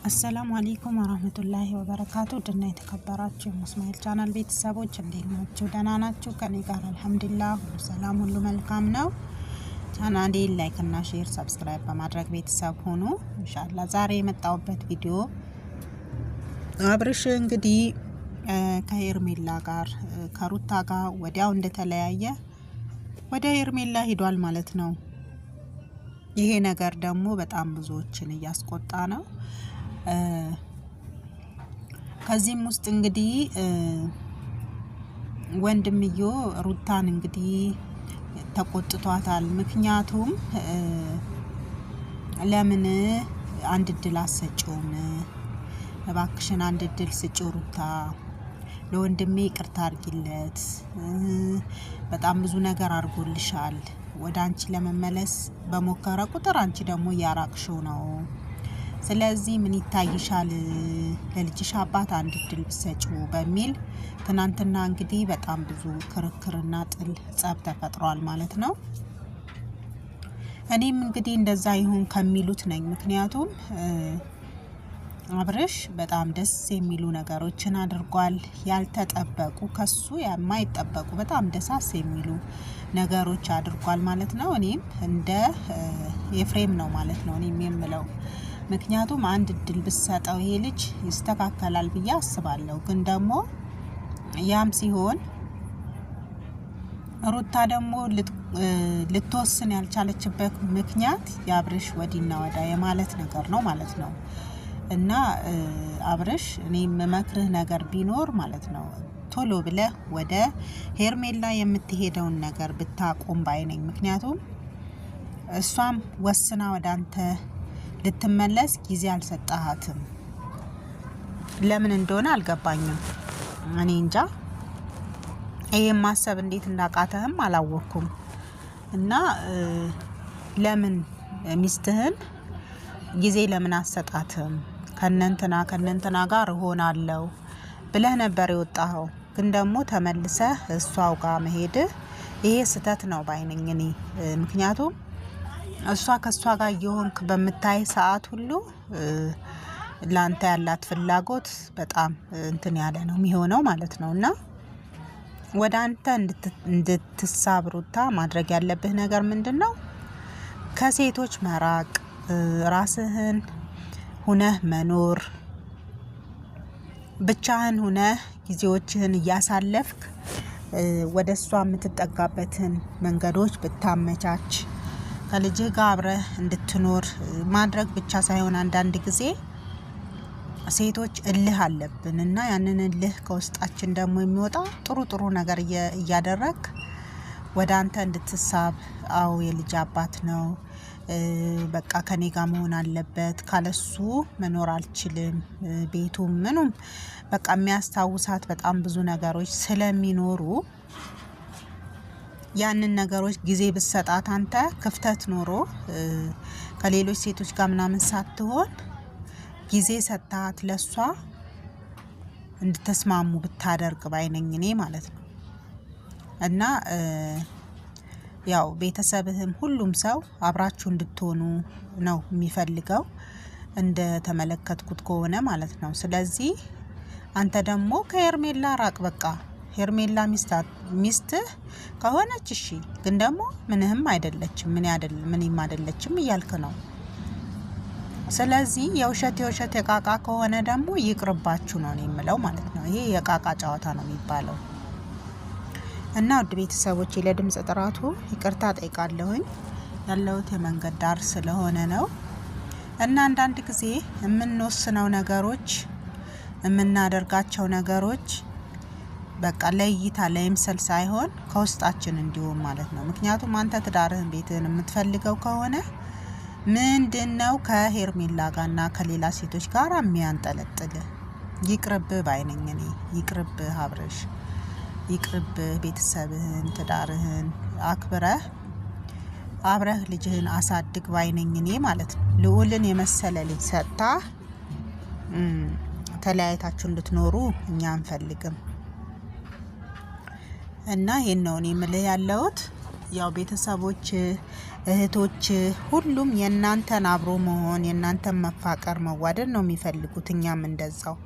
አሰላሙ አለይኩም ወራህመቱላሂ ወበረካቱ ድና የተከበራችሁ የሙስማኤል ቻናል ቤተሰቦች እንዴት ናችሁ? ደህና ናችሁ? ከኔ ጋር አልሐምዱሊላህ ሁሉ ሰላም ሁሉ መልካም ነው። ቻናሌን ላይክ እና ሼር ሰብስክራይብ በማድረግ ቤተሰብ ሆኑ። ኢንሻአላህ ዛሬ የመጣሁበት ቪዲዮ አብርሽ እንግዲህ ከሄርሜላ ጋር ከሩታ ጋር ወዲያው እንደተለያየ ወደ ሄርሜላ ሄዷል ማለት ነው። ይሄ ነገር ደግሞ በጣም ብዙዎችን እያስቆጣ ነው። ከዚህም ውስጥ እንግዲህ ወንድምዮ ሩታን እንግዲህ ተቆጥቷታል። ምክንያቱም ለምን አንድ እድል አሰጪውም? እባክሽን አንድ እድል ስጪው ሩታ፣ ለወንድሜ ይቅርታ አድርጊለት። በጣም ብዙ ነገር አድርጎልሻል። ወደ አንቺ ለመመለስ በሞከረ ቁጥር አንቺ ደግሞ እያራቅሽው ነው። ስለዚህ ምን ይታይሻል? ለልጅሽ አባት አንድ እድል ብትሰጪው በሚል ትናንትና እንግዲህ በጣም ብዙ ክርክርና ጸብ ተፈጥሯል ማለት ነው። እኔም እንግዲህ እንደዛ ይሁን ከሚሉት ነኝ። ምክንያቱም አብርሽ በጣም ደስ የሚሉ ነገሮችን አድርጓል። ያልተጠበቁ ከሱ የማይጠበቁ በጣም ደሳስ የሚሉ ነገሮች አድርጓል ማለት ነው። እኔም እንደ ኤፍሬም ነው ማለት ነው እኔም የምለው። ምክንያቱም አንድ እድል ብሰጠው ይሄ ልጅ ይስተካከላል ብዬ አስባለሁ። ግን ደግሞ ያም ሲሆን ሩታ ደግሞ ልትወስን ያልቻለችበት ምክንያት የአብርሽ ወዲና ወዳ የማለት ነገር ነው ማለት ነው። እና አብርሽ እኔ የምመክርህ ነገር ቢኖር ማለት ነው ቶሎ ብለህ ወደ ሄርሜላ የምትሄደውን ነገር ብታቆም ባይ ነኝ። ምክንያቱም እሷም ወስና ወደ አንተ ልትመለስ ጊዜ አልሰጣሃትም። ለምን እንደሆነ አልገባኝም። እኔ እንጃ። ይሄን ማሰብ እንዴት እንዳቃተህም አላወቅኩም። እና ለምን ሚስትህን ጊዜ ለምን አሰጣትም? ከነንትና ጋር እሆናለሁ ብለህ ነበር የወጣኸው። ግን ደግሞ ተመልሰህ እሷው ጋር መሄድ ይሄ ስህተት ነው ባይነኝ እኔ። ምክንያቱም እሷ ከሷ ጋር እየሆንክ በምታይ ሰዓት ሁሉ ላንተ ያላት ፍላጎት በጣም እንትን ያለ ነው የሚሆነው ማለት ነው። እና ወደ አንተ እንድትሳብ ሩታ ማድረግ ያለብህ ነገር ምንድነው? ከሴቶች መራቅ፣ ራስህን ሁነህ መኖር፣ ብቻህን ሁነህ ጊዜዎችህን እያሳለፍክ ወደ እሷ የምትጠጋበትን መንገዶች ብታመቻች፣ ከልጅህ ጋር አብረህ እንድትኖር ማድረግ ብቻ ሳይሆን አንዳንድ ጊዜ ሴቶች እልህ አለብን እና ያንን እልህ ከውስጣችን ደግሞ የሚወጣ ጥሩ ነገር እያደረግ ወደ አንተ እንድትሳብ። አዎ የልጅ አባት ነው፣ በቃ ከኔ ጋር መሆን አለበት፣ ካለሱ መኖር አልችልም፣ ቤቱም ምኑም በቃ የሚያስታውሳት በጣም ብዙ ነገሮች ስለሚኖሩ ያንን ነገሮች ጊዜ ብትሰጣት አንተ ክፍተት ኖሮ ከሌሎች ሴቶች ጋር ምናምን ሳትሆን ጊዜ ሰጣት ለሷ እንድትስማሙ ብታደርግ ባይነኝ እኔ ማለት ነው። እና ያው ቤተሰብህም ሁሉም ሰው አብራችሁ እንድትሆኑ ነው የሚፈልገው እንደ ተመለከትኩት ከሆነ ማለት ነው። ስለዚህ አንተ ደግሞ ከሄርሜላ ራቅ። በቃ ሄርሜላ ሚስትህ ከሆነች እሺ፣ ግን ደግሞ ምንም አይደለችም፣ ምንም አይደለችም እያልክ ነው። ስለዚህ የውሸት የቃቃ ከሆነ ደግሞ ይቅርባችሁ ነው የምለው ማለት ነው። ይሄ የቃቃ ጨዋታ ነው የሚባለው። እና ውድ ቤተሰቦች ለድምጽ ጥራቱ ይቅርታ ጠይቃለሁኝ። ያለሁት የመንገድ ዳር ስለሆነ ነው። እና አንዳንድ ጊዜ የምንወስነው ነገሮች የምናደርጋቸው ነገሮች በቃ ለእይታ ለይምሰል ሳይሆን ከውስጣችን እንዲሆን ማለት ነው። ምክንያቱም አንተ ትዳርህን ቤትህን የምትፈልገው ከሆነ ምንድነው ከሄርሜላ ጋርና ከሌላ ሴቶች ጋር የሚያንጠለጥልህ? ይቅርብህ ባይነኝ እኔ። ይቅርብህ አብርሽ፣ ይቅርብህ። ቤተሰብህን ትዳርህን አክብረህ አብረህ ልጅህን አሳድግ ባይነኝ እኔ ማለት ነው። ልዑልን የመሰለ ልጅ ሰጥታ ተለያይታችሁ እንድትኖሩ እኛ አንፈልግም። እና ይሄን ነው እኔ የምልህ ያለሁት። ያው ቤተሰቦች፣ እህቶች ሁሉም የእናንተን አብሮ መሆን የእናንተን መፋቀር መዋደድ ነው የሚፈልጉት። እኛም እንደዛው